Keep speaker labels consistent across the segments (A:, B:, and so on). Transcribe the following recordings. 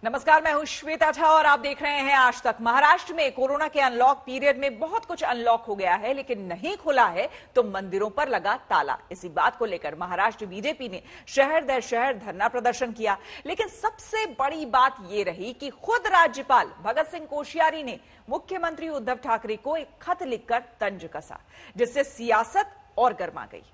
A: नमस्कार, मैं हूं श्वेता झा और आप देख रहे हैं आज तक। महाराष्ट्र में कोरोना के अनलॉक पीरियड में बहुत कुछ अनलॉक हो गया है, लेकिन नहीं खुला है तो मंदिरों पर लगा ताला। इसी बात को लेकर महाराष्ट्र बीजेपी ने शहर दर शहर धरना प्रदर्शन किया, लेकिन सबसे बड़ी बात यह रही कि खुद राज्यपाल भगत सिंह कोश्यारी ने मुख्यमंत्री उद्धव ठाकरे को एक खत लिखकर तंज कसा, जिससे सियासत और गर्मा गई।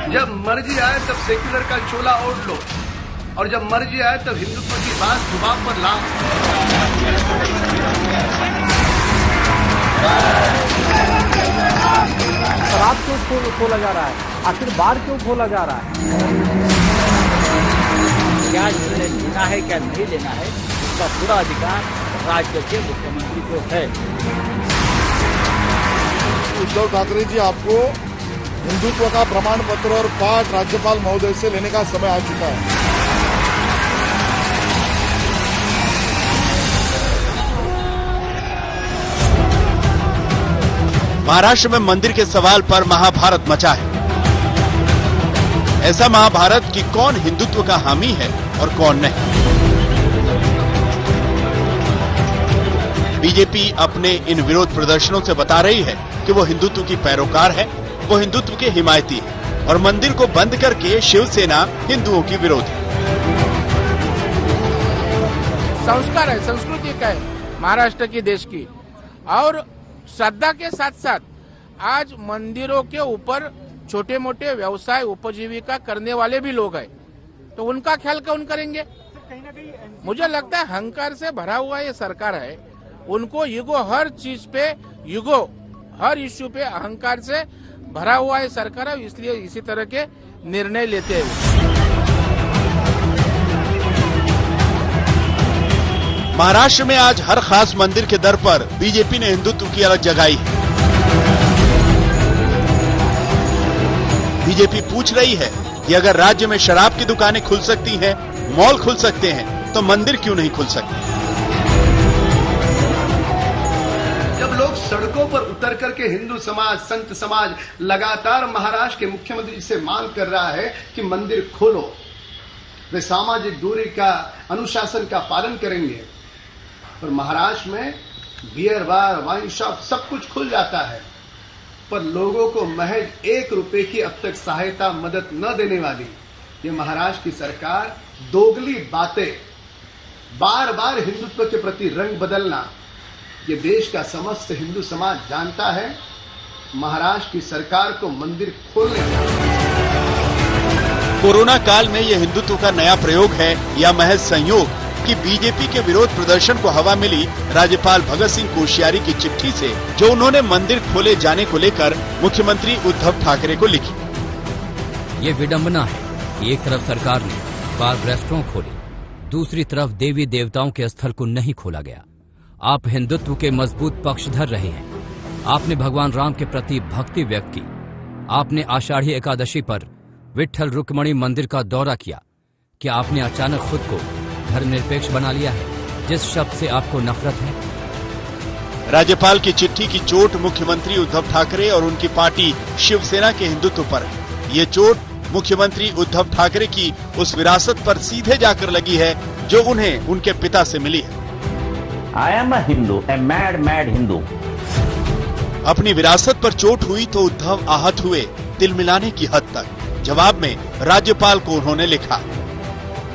B: जब मर्जी आए तब सेक्युलर का चोला ओढ़ लो, और जब मर्जी आए तब हिंदुत्व की बात जुबान पर लाओ।
C: शराब क्यों खोला जा रहा है? आखिर बार क्यों खोला जा रहा है?
D: क्या निर्णय लेना है, क्या नहीं लेना है, इसका पूरा अधिकार राज्य के मुख्यमंत्री को है।
E: उद्धव ठाकरे जी, आपको हिंदुत्व का प्रमाण पत्र और पाठ राज्यपाल महोदय से लेने का समय आ चुका है।
F: महाराष्ट्र में मंदिर के सवाल पर महाभारत मचा है। ऐसा महाभारत कि कौन हिंदुत्व का हामी है और कौन नहीं। बीजेपी अपने इन विरोध प्रदर्शनों से बता रही है कि वो हिंदुत्व की पैरोकार है, वो हिंदुत्व के हिमायती है, और मंदिर को बंद करके शिवसेना हिंदुओं की विरोधी।
G: संस्कार है, संस्कृति का है महाराष्ट्र की, देश की, और श्रद्धा के साथ साथ आज मंदिरों के ऊपर छोटे मोटे व्यवसाय उपजीविका करने वाले भी लोग हैं, तो उनका ख्याल कौन करेंगे? मुझे लगता है अहंकार से भरा हुआ ये सरकार है, उनको ईगो हर चीज पे, ईगो हर इश्यू पे अहंकार से भरा हुआ है सरकार है, इसलिए इसी तरह के निर्णय लेते हैं।
F: महाराष्ट्र में आज हर खास मंदिर के दर पर बीजेपी ने हिंदुत्व की अलग जगाई है। बीजेपी पूछ रही है कि अगर राज्य में शराब की दुकानें खुल सकती हैं, मॉल खुल सकते हैं, तो मंदिर क्यों नहीं खुल सकते?
B: जब लोग सड़कों पर उतर करके हिंदू समाज, संत समाज लगातार महाराष्ट्र के मुख्यमंत्री से मांग कर रहा है कि मंदिर खोलो, वे सामाजिक दूरी का, अनुशासन का पालन करेंगे, पर महाराष्ट्र में बियर बार, वाइन शॉप सब कुछ खुल जाता है, पर लोगों को महज 1 रुपए की अब तक सहायता मदद न देने वाली ये महाराष्ट्र की सरकार दोगली बातें, बार बार हिंदुत्व के प्रति रंग बदलना, ये देश का समस्त हिंदू समाज जानता है। महाराष्ट्र की सरकार को मंदिर खोलने
F: कोरोना काल में यह हिंदुत्व का नया प्रयोग है या महज संयोग कि बीजेपी के विरोध प्रदर्शन को हवा मिली राज्यपाल भगत सिंह कोश्यारी की चिट्ठी से, जो उन्होंने मंदिर खोले जाने को लेकर मुख्यमंत्री उद्धव ठाकरे को लिखी।
H: ये विडंबना है कि एक तरफ सरकार ने बार रेस्टोरेंट खोले, दूसरी तरफ देवी देवताओं के स्थल को नहीं खोला गया। आप हिंदुत्व के मजबूत पक्षधर रहे हैं। आपने भगवान राम के प्रति भक्ति व्यक्त की। आपने आषाढ़ी एकादशी पर विट्ठल रुक्मणी मंदिर का दौरा किया। क्या आपने अचानक खुद को धर्मनिरपेक्ष बना लिया है, जिस शब्द से आपको नफरत है?
F: राज्यपाल की चिट्ठी की चोट मुख्यमंत्री उद्धव ठाकरे और उनकी पार्टी शिवसेना के हिंदुत्व पर है। ये चोट मुख्यमंत्री उद्धव ठाकरे की उस विरासत पर सीधे जाकर लगी है जो उन्हें उनके पिता से मिली है।
D: I am a Hindu, a mad Hindu.
F: अपनी विरासत पर चोट हुई तो उद्धव आहत हुए तिल मिलाने की हद तक। जवाब में राज्यपाल को उन्होंने लिखा,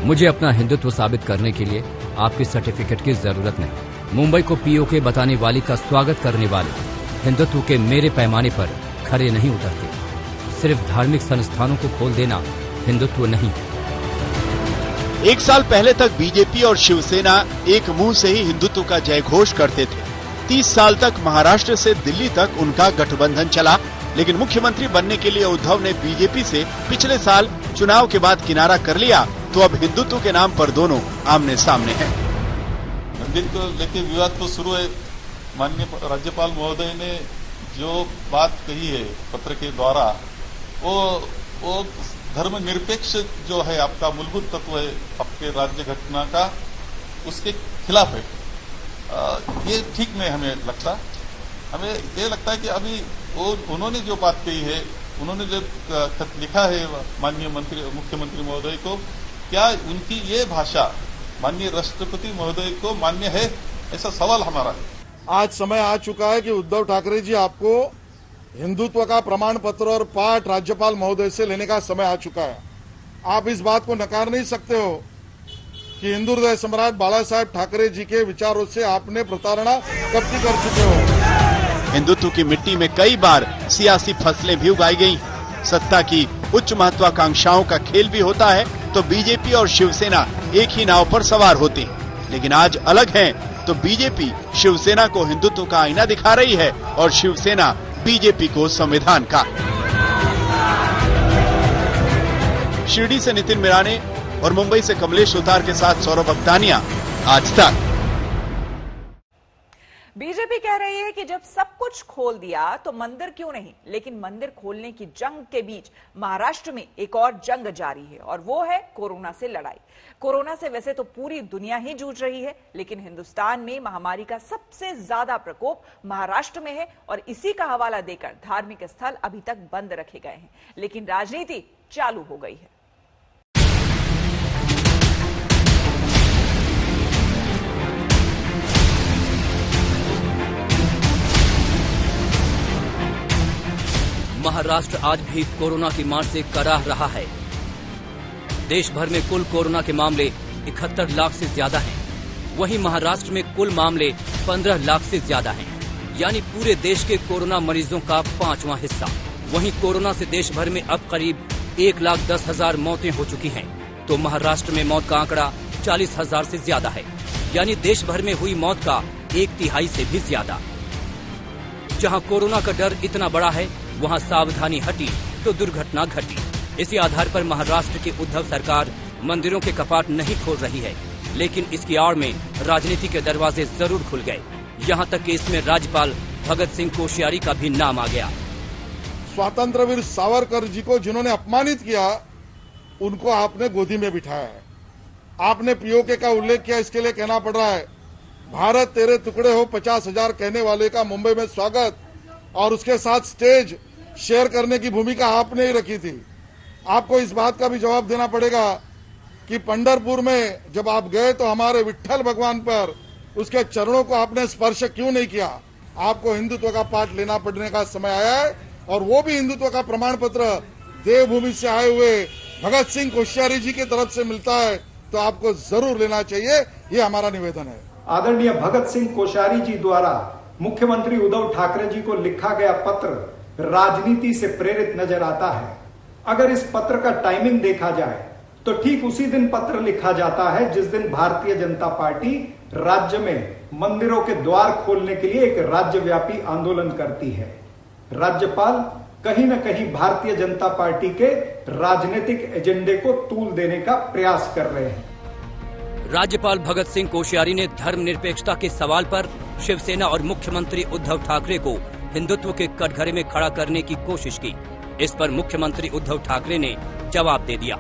H: मुझे अपना हिंदुत्व साबित करने के लिए आपकी सर्टिफिकेट की जरूरत नहीं। मुंबई को पीओके बताने वाली का स्वागत करने वाले हिंदुत्व के मेरे पैमाने पर खरे नहीं उतरते। सिर्फ धार्मिक संस्थानों को खोल देना हिंदुत्व नहीं है।
F: 1 साल पहले तक बीजेपी और शिवसेना एक मुंह से ही हिंदुत्व का जयघोष करते थे। 30 साल तक महाराष्ट्र से दिल्ली तक उनका गठबंधन चला, लेकिन मुख्यमंत्री बनने के लिए उद्धव ने बीजेपी से पिछले साल चुनाव के बाद किनारा कर लिया, तो अब हिंदुत्व के नाम पर दोनों आमने सामने हैं।
I: मंदिर को लेकर विवाद तो शुरू है। माननीय राज्यपाल महोदय ने जो बात कही है पत्र के द्वारा, वो धर्मनिरपेक्ष जो है आपका मूलभूत तत्व है आपके राज्य घटना का, उसके खिलाफ है। ये ठीक नहीं हमें लगता। हमें ये लगता है कि अभी उन्होंने जो बात कही है, उन्होंने जो खत लिखा है माननीय मुख्यमंत्री महोदय को, क्या उनकी ये भाषा माननीय राष्ट्रपति महोदय को मान्य है, ऐसा सवाल हमारा है।
E: आज समय आ चुका है कि उद्धव ठाकरे जी आपको हिंदुत्व का प्रमाण पत्र और पाठ राज्यपाल महोदय से लेने का समय आ चुका है। आप इस बात को नकार नहीं सकते हो कि हिंदू हृदय सम्राट बाला साहेब ठाकरे जी के विचारों से आपने प्रताड़ना कब की कर चुके हो।
F: हिंदुत्व की मिट्टी में कई बार सियासी फसलें भी उगाई गई। सत्ता की उच्च महत्वाकांक्षाओं का खेल भी होता है तो बीजेपी और शिवसेना एक ही नाव पर सवार होते हैं। लेकिन आज अलग है, तो बीजेपी शिवसेना को हिंदुत्व का आईना दिखा रही है और शिवसेना बीजेपी को संविधान का। शिरडी से नितिन मिराने और मुंबई से कमलेश सुतार के साथ सौरभ अख्तानिया, आज तक।
A: बीजेपी कह रही है कि जब सब कुछ खोल दिया तो मंदिर क्यों नहीं, लेकिन मंदिर खोलने की जंग के बीच महाराष्ट्र में एक और जंग जारी है और वो है कोरोना से लड़ाई। कोरोना से वैसे तो पूरी दुनिया ही जूझ रही है, लेकिन हिंदुस्तान में महामारी का सबसे ज्यादा प्रकोप महाराष्ट्र में है और इसी का हवाला देकर धार्मिक स्थल अभी तक बंद रखे गए हैं, लेकिन राजनीति चालू हो गई है।
H: महाराष्ट्र आज भी कोरोना की मार से कराह रहा है। देश भर में कुल कोरोना के मामले 71 लाख से ज्यादा हैं। वहीं महाराष्ट्र में कुल मामले 15 लाख से ज्यादा हैं, यानी पूरे देश के कोरोना मरीजों का 5वां हिस्सा। वहीं कोरोना से देश भर में अब करीब 1,10,000 मौतें हो चुकी हैं, तो महाराष्ट्र में मौत का आंकड़ा 40,000 से ज्यादा है, यानी देश भर में हुई मौत का 1/3 से भी ज्यादा। जहां कोरोना का डर इतना बड़ा है, वहां सावधानी हटी तो दुर्घटना घटी। इसी आधार पर महाराष्ट्र की उद्धव सरकार मंदिरों के कपाट नहीं खोल रही है, लेकिन इसकी आड़ में राजनीति के दरवाजे जरूर खुल गए। यहां तक कि इसमें राज्यपाल भगत सिंह कोश्यारी का भी नाम आ गया।
E: स्वातंत्रवीर सावरकर जी को जिन्होंने अपमानित किया, उनको आपने गोदी में बिठाया है। आपने पीओके का उल्लेख किया, इसके लिए कहना पड़ रहा है भारत तेरे टुकड़े हो 50,000 कहने वाले का मुंबई में स्वागत और उसके साथ स्टेज शेयर करने की भूमिका आपने ही रखी थी। आपको इस बात का भी जवाब देना पड़ेगा कि पंढरपुर में जब आप गए तो हमारे विट्ठल भगवान पर उसके चरणों को आपने स्पर्श क्यों नहीं किया। आपको हिंदुत्व का पाठ लेना पड़ने का समय आया है और वो भी हिंदुत्व का प्रमाण पत्र देवभूमि से आए हुए भगत सिंह कोश्यारी जी की तरफ से मिलता है, तो आपको जरूर लेना चाहिए। ये हमारा निवेदन है।
J: आदरणीय भगत सिंह कोश्यारी जी द्वारा मुख्यमंत्री उद्धव ठाकरे जी को लिखा गया पत्र राजनीति से प्रेरित नजर आता है। अगर इस पत्र का टाइमिंग देखा जाए तो ठीक उसी दिन पत्र लिखा जाता है जिस दिन भारतीय जनता पार्टी राज्य में मंदिरों के द्वार खोलने के लिए एक राज्यव्यापी आंदोलन करती है। राज्यपाल कहीं न कहीं भारतीय जनता पार्टी के राजनीतिक एजेंडे को तूल देने का प्रयास कर रहे हैं।
H: राज्यपाल भगत सिंह कोश्यारी ने धर्मनिरपेक्षता के सवाल पर शिवसेना और मुख्यमंत्री उद्धव ठाकरे को हिंदुत्व के कटघरे में खड़ा करने की कोशिश की। इस पर मुख्यमंत्री उद्धव ठाकरे ने जवाब दे दिया,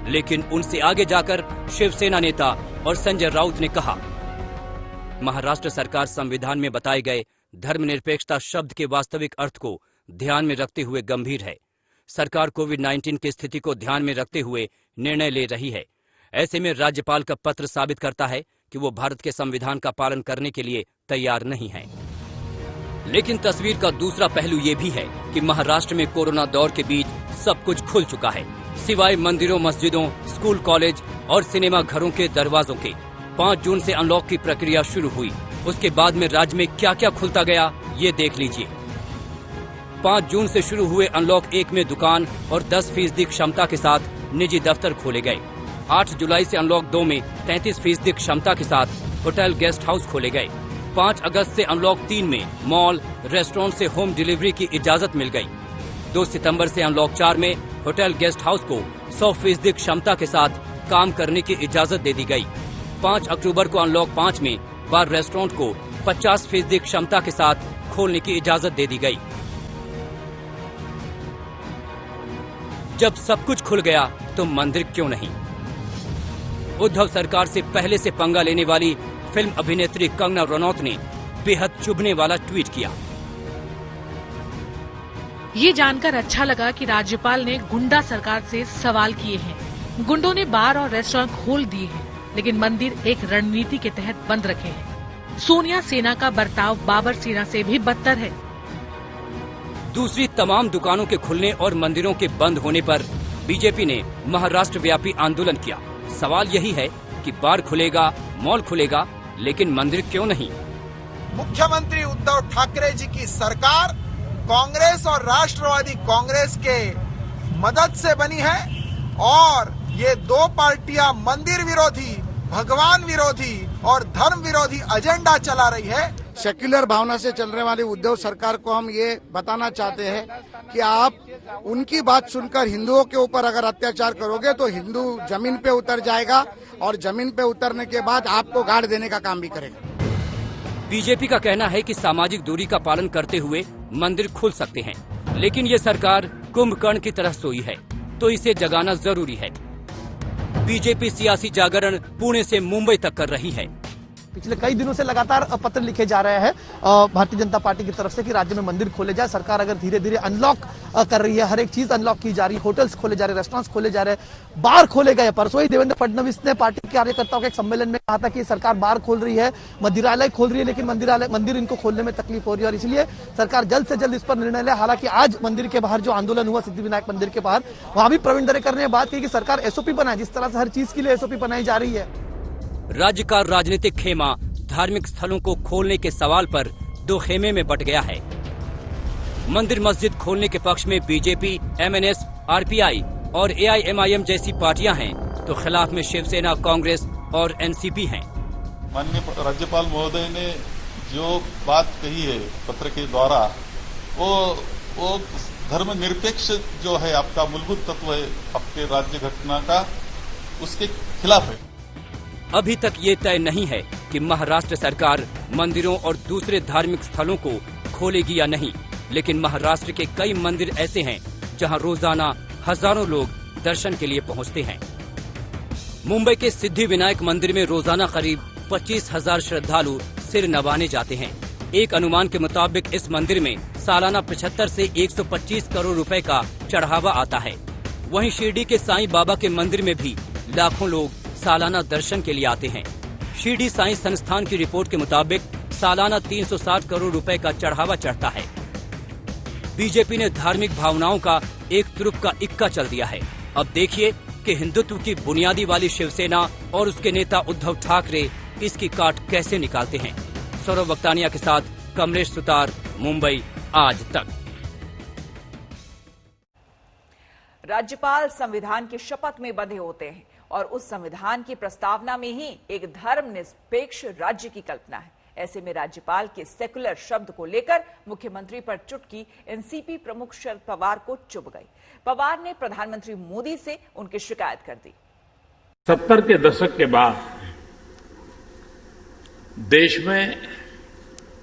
H: लेकिन उनसे आगे जाकर शिवसेना नेता और संजय राउत ने कहा, महाराष्ट्र सरकार संविधान में बताए गए धर्मनिरपेक्षता शब्द के वास्तविक अर्थ को ध्यान में रखते हुए गंभीर है। सरकार कोविड-19 की स्थिति को ध्यान में रखते हुए निर्णय ले रही है। ऐसे में राज्यपाल का पत्र साबित करता है कि वो भारत के संविधान का पालन करने के लिए तैयार नहीं है। लेकिन तस्वीर का दूसरा पहलू ये भी है कि महाराष्ट्र में कोरोना दौर के बीच सब कुछ खुल चुका है, सिवाय मंदिरों, मस्जिदों, स्कूल, कॉलेज और सिनेमा घरों के दरवाजों के। 5 जून से अनलॉक की प्रक्रिया शुरू हुई। उसके बाद में राज्य में क्या क्या खुलता गया, ये देख लीजिए। 5 जून से शुरू हुए अनलॉक 1 में दुकान और 10% क्षमता के साथ निजी दफ्तर खोले गए। 8 जुलाई से अनलॉक 2 में 33% क्षमता के साथ होटल, गेस्ट हाउस खोले गए। 5 अगस्त से अनलॉक 3 में मॉल, रेस्टोरेंट से होम डिलीवरी की इजाजत मिल गई। 2 सितंबर से अनलॉक 4 में होटल, गेस्ट हाउस को 100% क्षमता के साथ काम करने की इजाजत दे दी गई। 5 अक्टूबर को अनलॉक 5 में बार, रेस्टोरेंट को 50% क्षमता के साथ खोलने की इजाजत दे दी गई। जब सब कुछ खुल गया तो मंदिर क्यों नहीं? उद्धव सरकार से पहले से पंगा लेने वाली फिल्म अभिनेत्री कंगना रनौत ने बेहद चुभने वाला ट्वीट किया।
K: ये जानकर अच्छा लगा कि राज्यपाल ने गुंडा सरकार से सवाल किए हैं। गुंडों ने बार और रेस्टोरेंट खोल दिए हैं, लेकिन मंदिर एक रणनीति के तहत बंद रखे हैं। सोनिया सेना का बर्ताव बाबर सेना से भी बदतर है।
H: दूसरी तमाम दुकानों के खुलने और मंदिरों के बंद होने पर बीजेपी ने महाराष्ट्र व्यापी आंदोलन किया। सवाल यही है कि बार खुलेगा, मॉल खुलेगा, लेकिन मंदिर क्यों नहीं?
L: मुख्यमंत्री उद्धव ठाकरे जी की सरकार कांग्रेस और राष्ट्रवादी कांग्रेस के मदद से बनी है और ये दो पार्टियां मंदिर विरोधी, भगवान विरोधी और धर्म विरोधी एजेंडा चला रही है।
M: सेक्युलर भावना से चलने वाली उद्धव सरकार को हम ये बताना चाहते हैं कि आप उनकी बात सुनकर हिंदुओं के ऊपर अगर अत्याचार करोगे तो हिंदू जमीन पे उतर जाएगा और जमीन पे उतरने के बाद आपको गाड़ देने का काम भी करेगा।
H: बीजेपी का कहना है कि सामाजिक दूरी का पालन करते हुए मंदिर खुल सकते हैं, लेकिन ये सरकार कुंभकर्ण की तरह सोई है, तो इसे जगाना जरूरी है। बीजेपी सियासी जागरण पुणे से मुंबई तक कर रही है।
N: पिछले कई दिनों से लगातार पत्र लिखे जा रहे हैं भारतीय जनता पार्टी की तरफ से कि राज्य में मंदिर खोले जाए। सरकार अगर धीरे धीरे अनलॉक कर रही है, हर एक चीज अनलॉक की जा रही है, होटल्स खोले जा रहे, रेस्टोरेंट्स खोले जा रहे, बार खोले गए। परसों ही देवेंद्र फडणवीस ने पार्टी के कार्यकर्ताओं के एक सम्मेलन में कहा था कि सरकार बार खोल रही है, मंदिरालय खोल रही है, लेकिन मंदिर इनको खोलने में तकलीफ हो रही है और इसलिए सरकार जल्द से जल्द इस पर निर्णय ले। हालांकि आज मंदिर के बाहर जो आंदोलन हुआ सिद्धिविनायक मंदिर के बाहर, वहां भी प्रवीण दरेकर ने बात की कि सरकार एसओपी बनाए, जिस तरह से हर चीज के लिए एसओपी बनाई जा रही है।
H: राज्य का राजनीतिक खेमा धार्मिक स्थलों को खोलने के सवाल पर दो खेमे में बट गया है। मंदिर मस्जिद खोलने के पक्ष में बीजेपी, एमएनएस, आरपीआई और एआईएमआईएम जैसी पार्टियां हैं, तो खिलाफ में शिवसेना, कांग्रेस और एनसीपी हैं।
I: माननीय राज्यपाल महोदय ने जो बात कही है पत्र के द्वारा, वो धर्मनिरपेक्ष जो है आपका मूलभूत तत्व है आपके राज्य घटना का, उसके खिलाफ है।
H: अभी तक ये तय नहीं है कि महाराष्ट्र सरकार मंदिरों और दूसरे धार्मिक स्थलों को खोलेगी या नहीं, लेकिन महाराष्ट्र के कई मंदिर ऐसे हैं जहां रोजाना हजारों लोग दर्शन के लिए पहुंचते हैं। मुंबई के सिद्धिविनायक मंदिर में रोजाना करीब 25,000 श्रद्धालु सिर नवाने जाते हैं। एक अनुमान के मुताबिक इस मंदिर में सालाना 75 से 125 करोड़ रुपए का चढ़ावा आता है। वहीं शिरडी के साईं बाबा के मंदिर में भी लाखों लोग सालाना दर्शन के लिए आते हैं। शिरडी साईं संस्थान की रिपोर्ट के मुताबिक सालाना 360 करोड़ रुपए का चढ़ावा चढ़ता है। बीजेपी ने धार्मिक भावनाओं का एक तुरुप का इक्का चल दिया है। अब देखिए कि हिंदुत्व की बुनियादी वाली शिवसेना और उसके नेता उद्धव ठाकरे इसकी काट कैसे निकालते हैं। सौरभ वक्तानिया के साथ कमलेश सुतार, मुंबई आज तक।
A: राज्यपाल संविधान की शपथ में बंधे होते हैं और उस संविधान की प्रस्तावना में ही एक धर्मनिरपेक्ष राज्य की कल्पना है। ऐसे में राज्यपाल के सेकुलर शब्द को लेकर मुख्यमंत्री पर चुटकी एनसीपी प्रमुख शरद पवार को चुभ गई। पवार ने प्रधानमंत्री मोदी से उनकी शिकायत कर दी।
O: 70 के दशक के बाद देश में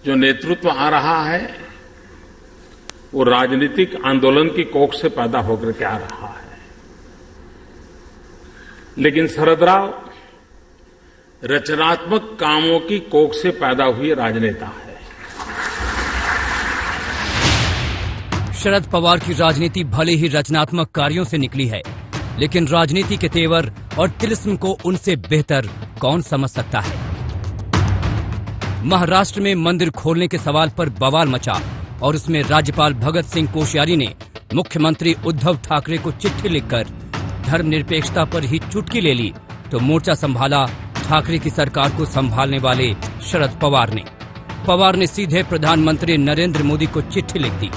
O: जो नेतृत्व आ रहा है वो राजनीतिक आंदोलन की कोख से पैदा होकर के आ रहा है, लेकिन शरद राव रचनात्मक कामों की कोख से पैदा हुए राजनेता है।
H: शरद पवार की राजनीति भले ही रचनात्मक कार्यों से निकली है, लेकिन राजनीति के तेवर और तिलिस्म को उनसे बेहतर कौन समझ सकता है। महाराष्ट्र में मंदिर खोलने के सवाल पर बवाल मचा और उसमें राज्यपाल भगत सिंह कोश्यारी ने मुख्यमंत्री उद्धव ठाकरे को चिट्ठी लिखकर धर्मनिरपेक्षता पर ही चुटकी ले ली, तो मोर्चा संभाला ठाकरे की सरकार को संभालने वाले शरद पवार ने। पवार ने सीधे प्रधानमंत्री नरेंद्र मोदी को चिट्ठी लिख दी।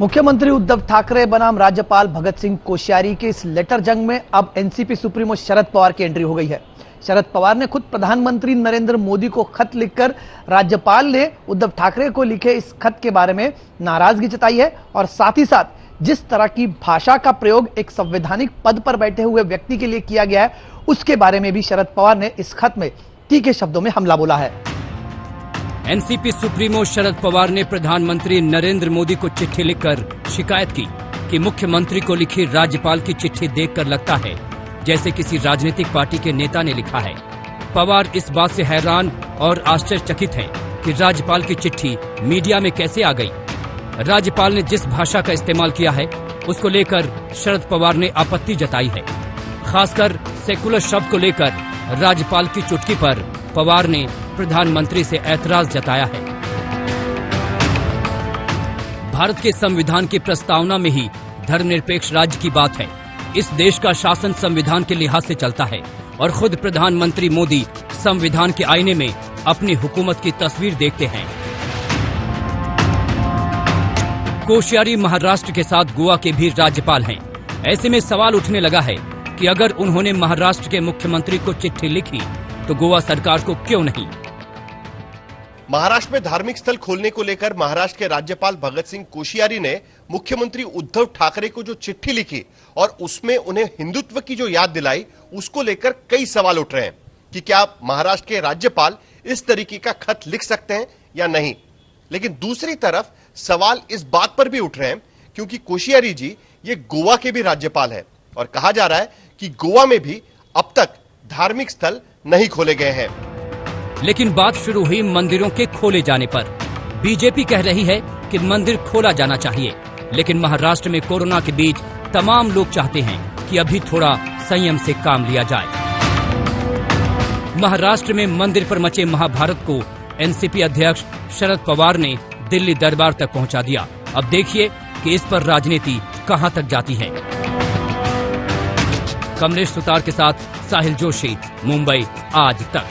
N: मुख्यमंत्री उद्धव ठाकरे बनाम राज्यपाल भगत सिंह कोश्यारी के इस लेटर जंग में अब एनसीपी सुप्रीमो शरद पवार की एंट्री हो गई है। शरद पवार ने खुद प्रधानमंत्री नरेंद्र मोदी को खत लिखकर राज्यपाल ने उद्धव ठाकरे को लिखे इस खत के बारे में नाराजगी जताई है और साथ ही साथ जिस तरह की भाषा का प्रयोग एक संवैधानिक पद पर बैठे हुए व्यक्ति के लिए किया गया है, उसके बारे में भी शरद पवार ने इस खत में तीखे शब्दों में हमला बोला है।
H: एनसीपी सुप्रीमो शरद पवार ने प्रधानमंत्री नरेंद्र मोदी को चिट्ठी लिखकर शिकायत की कि मुख्यमंत्री को लिखी राज्यपाल की चिट्ठी देखकर लगता है जैसे किसी राजनीतिक पार्टी के नेता ने लिखा है। पवार इस बात से हैरान और आश्चर्यचकित हैं कि राज्यपाल की चिट्ठी मीडिया में कैसे आ गई। राज्यपाल ने जिस भाषा का इस्तेमाल किया है उसको लेकर शरद पवार ने आपत्ति जताई है। खासकर सेकुलर शब्द को लेकर राज्यपाल की चुटकी पर पवार ने प्रधानमंत्री से ऐतराज जताया है। भारत के संविधान की प्रस्तावना में ही धर्मनिरपेक्ष राज्य की बात है। इस देश का शासन संविधान के लिहाज से चलता है और खुद प्रधानमंत्री मोदी संविधान के आईने में अपनी हुकूमत की तस्वीर देखते हैं। कोश्यारी महाराष्ट्र के साथ गोवा के भी राज्यपाल हैं। ऐसे में सवाल उठने लगा है कि अगर उन्होंने महाराष्ट्र के मुख्यमंत्री को चिट्ठी लिखी तो गोवा सरकार को क्यों नहीं।
F: महाराष्ट्र में धार्मिक स्थल खोलने को लेकर महाराष्ट्र के राज्यपाल भगत सिंह कोश्यारी ने मुख्यमंत्री उद्धव ठाकरे को जो चिट्ठी लिखी और उसमें उन्हें हिंदुत्व की जो याद दिलाई, उसको लेकर कई सवाल उठ रहे हैं कि क्या महाराष्ट्र के राज्यपाल इस तरीके का खत लिख सकते हैं या नहीं। लेकिन दूसरी तरफ सवाल इस बात पर भी उठ रहे हैं क्योंकि कोश्यारी जी ये गोवा के भी राज्यपाल हैं और कहा जा रहा है कि गोवा में भी अब तक धार्मिक स्थल नहीं खोले गए हैं।
H: लेकिन बात शुरू हुई मंदिरों के खोले जाने पर। बीजेपी कह रही है कि मंदिर खोला जाना चाहिए, लेकिन महाराष्ट्र में कोरोना के बीच तमाम लोग चाहते हैं कि अभी थोड़ा संयम से काम लिया जाए। महाराष्ट्र में मंदिर पर मचे महाभारत को एनसीपी अध्यक्ष शरद पवार ने दिल्ली दरबार तक पहुंचा दिया। अब देखिए कि इस पर राजनीति कहां तक जाती है। कमलेश सुतार के साथ साहिल जोशी, मुंबई आज तक।